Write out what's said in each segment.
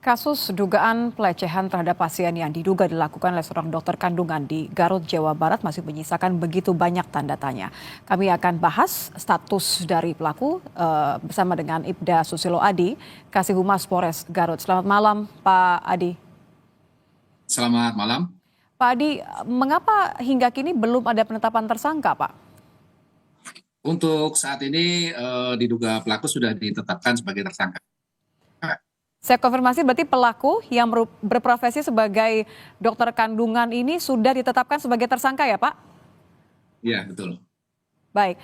Kasus dugaan pelecehan terhadap pasien yang diduga dilakukan oleh seorang dokter kandungan di Garut, Jawa Barat masih menyisakan begitu banyak tanda tanya. Kami akan bahas status dari pelaku bersama dengan Ibda Susilo Adi, Kasih Humas Polres Garut. Selamat malam, Pak Adi. Selamat malam. Pak Adi, mengapa hingga kini belum ada penetapan tersangka, Pak? Untuk saat ini diduga pelaku sudah ditetapkan sebagai tersangka. Saya konfirmasi berarti pelaku yang berprofesi sebagai dokter kandungan ini sudah ditetapkan sebagai tersangka ya, Pak? Iya, betul. Baik,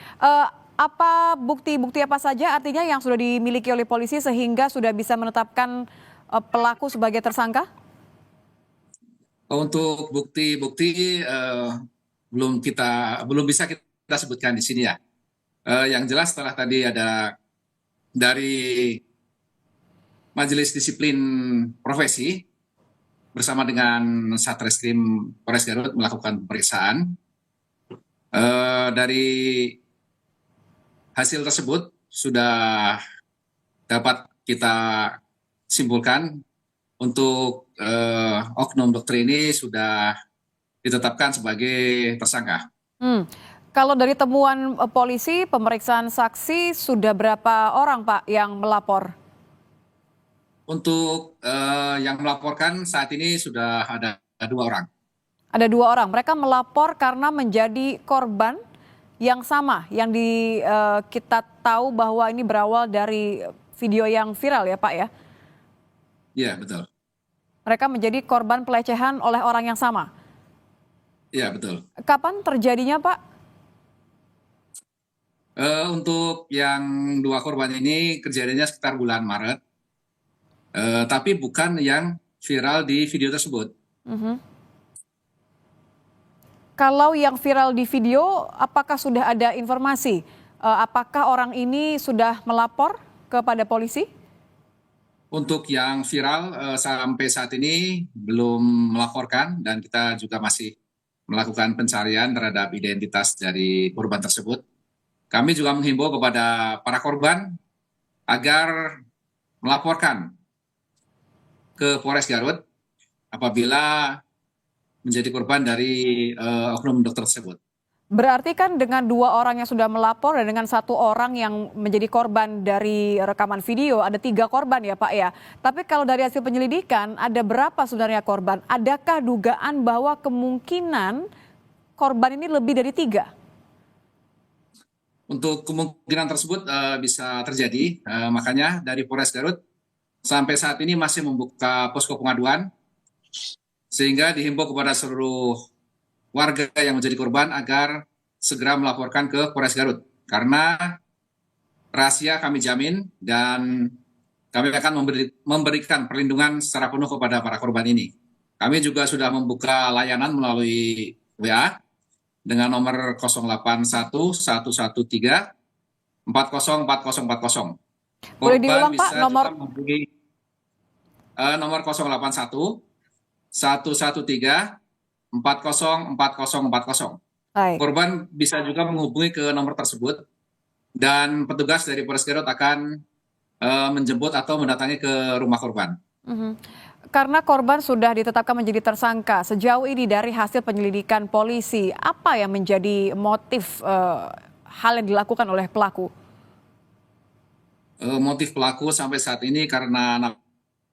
apa bukti-bukti apa saja artinya yang sudah dimiliki oleh polisi sehingga sudah bisa menetapkan pelaku sebagai tersangka? Untuk bukti-bukti belum bisa kita sebutkan di sini ya. Yang jelas setelah tadi ada dari Majelis Disiplin Profesi bersama dengan Satreskrim Polres Garut melakukan pemeriksaan. Dari hasil tersebut sudah dapat kita simpulkan untuk oknum dokter ini sudah ditetapkan sebagai tersangka. Kalau dari temuan polisi, pemeriksaan saksi sudah berapa orang Pak yang melapor? Untuk yang melaporkan saat ini sudah ada 2 orang. Ada 2 orang, mereka melapor karena menjadi korban yang sama, yang kita tahu bahwa ini berawal dari video yang viral ya Pak ya? Iya, betul. Mereka menjadi korban pelecehan oleh orang yang sama. Iya, betul. Kapan terjadinya Pak? Untuk yang 2 korban ini kejadiannya sekitar bulan Maret, tapi bukan yang viral di video tersebut. Kalau yang viral di video, apakah sudah ada informasi? Apakah orang ini sudah melapor kepada polisi? Untuk yang viral sampai saat ini belum melaporkan dan kita juga masih melakukan pencarian terhadap identitas dari korban tersebut. Kami juga menghimbau kepada para korban agar melaporkan ke Polres Garut apabila menjadi korban dari oknum dokter tersebut. Berarti kan dengan 2 orang yang sudah melapor dan dengan 1 orang yang menjadi korban dari rekaman video, ada 3 korban ya Pak ya. Tapi kalau dari hasil penyelidikan, ada berapa sebenarnya korban? Adakah dugaan bahwa kemungkinan korban ini lebih dari 3? Untuk kemungkinan tersebut bisa terjadi, makanya dari Polres Garut sampai saat ini masih membuka posko pengaduan, sehingga dihimbau kepada seluruh warga yang menjadi korban agar segera melaporkan ke Polres Garut. Karena rahasia kami jamin dan kami akan memberikan perlindungan secara penuh kepada para korban ini. Kami juga sudah membuka layanan melalui WA dengan nomor 081 113 404040. Boleh Korban diulang Pak bisa nomor? juga menghubungi nomor 081 113 404040. Baik. Korban bisa juga menghubungi ke nomor tersebut dan petugas dari Polres Garut akan menjemput atau mendatangi ke rumah korban. Karena korban sudah ditetapkan menjadi tersangka, sejauh ini dari hasil penyelidikan polisi, apa yang menjadi motif hal yang dilakukan oleh pelaku? Motif pelaku sampai saat ini karena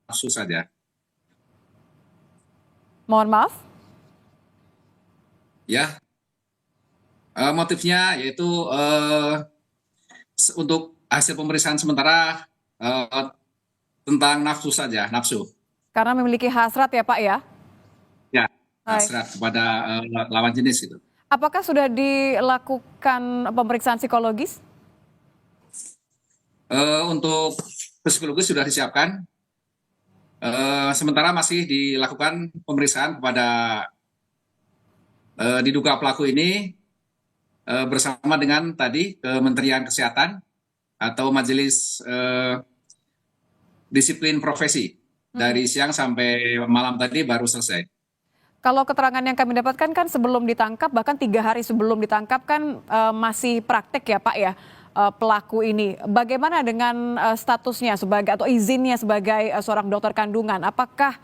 nafsu saja. Mohon maaf? Ya, motifnya yaitu untuk hasil pemeriksaan sementara tentang nafsu saja, nafsu. Karena memiliki hasrat ya Pak ya? Ya, Baik. hasrat kepada lawan jenis itu. Apakah sudah dilakukan pemeriksaan psikologis? Untuk psikologis sudah disiapkan. Sementara masih dilakukan pemeriksaan kepada diduga pelaku ini bersama dengan tadi Kementerian Kesehatan atau Majelis Disiplin Profesi. Dari siang sampai malam tadi baru selesai. Kalau keterangan yang kami dapatkan kan sebelum ditangkap, bahkan 3 hari sebelum ditangkap kan masih praktek ya Pak ya. pelaku ini. Bagaimana dengan statusnya sebagai atau izinnya sebagai seorang dokter kandungan? Apakah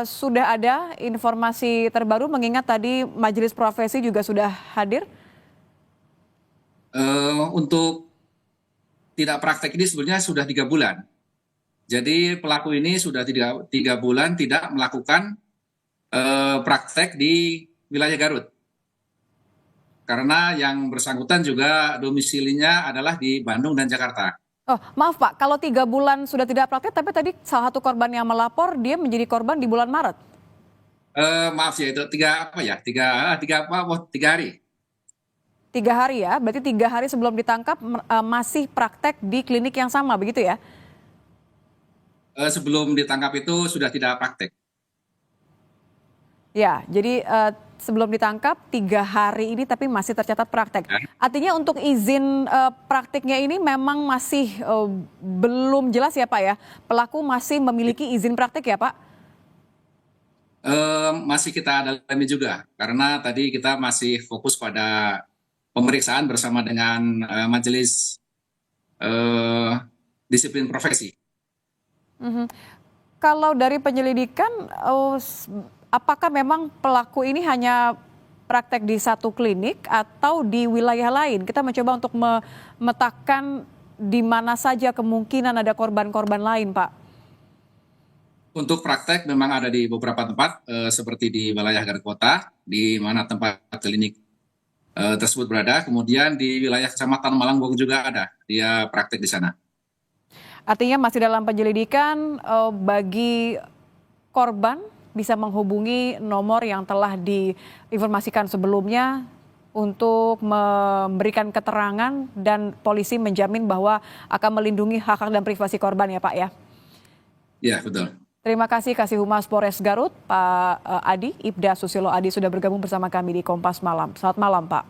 sudah ada informasi terbaru mengingat tadi majelis profesi juga sudah hadir? Untuk tidak praktek ini sebenarnya sudah 3 bulan. Jadi pelaku ini sudah tiga bulan tidak melakukan praktek di wilayah Garut. Karena yang bersangkutan juga domisilinya adalah di Bandung dan Jakarta. Oh, maaf Pak, kalau 3 bulan sudah tidak praktek, tapi tadi salah satu korban yang melapor dia menjadi korban di bulan Maret. Maaf ya itu tiga hari. 3 hari ya, berarti 3 hari sebelum ditangkap masih praktek di klinik yang sama, begitu ya? Sebelum ditangkap itu sudah tidak praktek. Ya, jadi sebelum ditangkap 3 hari ini tapi masih tercatat praktek. Ya. Artinya untuk izin praktiknya ini memang masih belum jelas ya Pak ya? Pelaku masih memiliki izin praktik ya Pak? Masih kita dalami juga karena tadi kita masih fokus pada pemeriksaan bersama dengan majelis disiplin profesi. Kalau dari penyelidikan, apakah memang pelaku ini hanya praktek di satu klinik atau di wilayah lain? Kita mencoba untuk memetakan di mana saja kemungkinan ada korban-korban lain, Pak. Untuk praktek memang ada di beberapa tempat seperti di wilayah Garut Kota, di mana tempat klinik tersebut berada. Kemudian di wilayah Kecamatan Malangbong juga ada, dia praktek di sana. Artinya masih dalam penyelidikan, bagi korban bisa menghubungi nomor yang telah diinformasikan sebelumnya untuk memberikan keterangan dan polisi menjamin bahwa akan melindungi hak-hak dan privasi korban ya Pak ya? Ya, betul. Terima kasih Kasih Humas Polres Garut, Pak Adi, Ibda Susilo Adi sudah bergabung bersama kami di Kompas Malam. Selamat malam Pak.